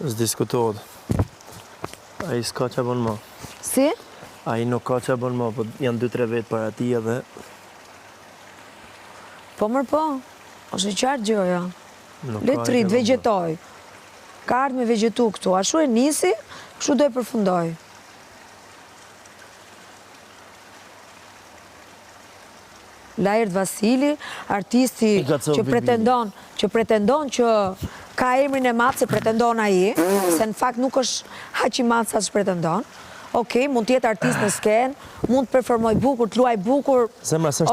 S'diskutohet. A i s'ka që bën ma. Si? A i nuk ka që bën ma, po janë 2-3 vetë para ti edhe... Po mërë po, është i qartë gjoja. Nuk Le ka të rritë, që bën ma. vegetoj. Ka ardhë me vegetu këtu, a shu e nisi, kështu do e përfundoj. Lajert Vasili, artisti që pretendon që ka emrin e madh se pretendon ai, se në fakt nuk është aq i madh sa që pretendon. Okej, mund të jetë artist në skenë, mund të performoj bukur, të luaj bukur.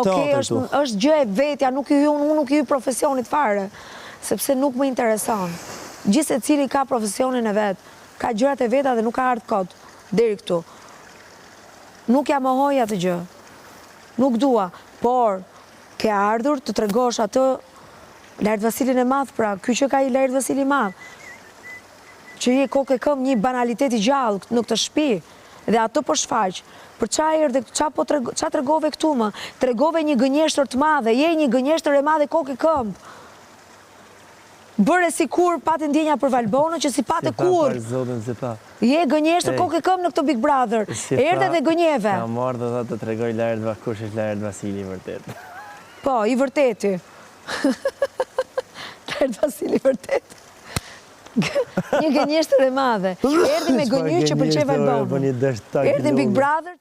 Okej, është gjë e vetja, unë nuk i hyj profesionit fare, sepse nuk më intereson. Gjithë secili ka profesionin e vet, ka gjërat e veta dhe nuk ka ardhur kot deri këtu. Nuk ja mohoj atë gjë. Nuk dua, por ke ardhur të tregosh atë Lajert Vasilin e madh, pra, ky që ka i Lajert Vasili madh, që je kokë e këm një banalitet i gjallë në këtë shtëpi, dhe atë po shfaq. Për qa tregove këtu më? Tregove një gënjeshtër të madhe, je një gënjeshtër e madhe kokë e këmbë. Bëre si kur pati ndjenja për Valbonën, që si pate kur. Je gënjeshtër kokë e këmbë në këtë Big Brother. Erdhe dhe gënjeve. Ka marrë dhe të tregoj kush është Lajert Vasili vërtet. Po, i vërteti. Lajert Vasili vërtet. Një gënjeshtër e madhe. Erdhe me gënjysh që pëlqej Valbonën. Erdhe Big Brother.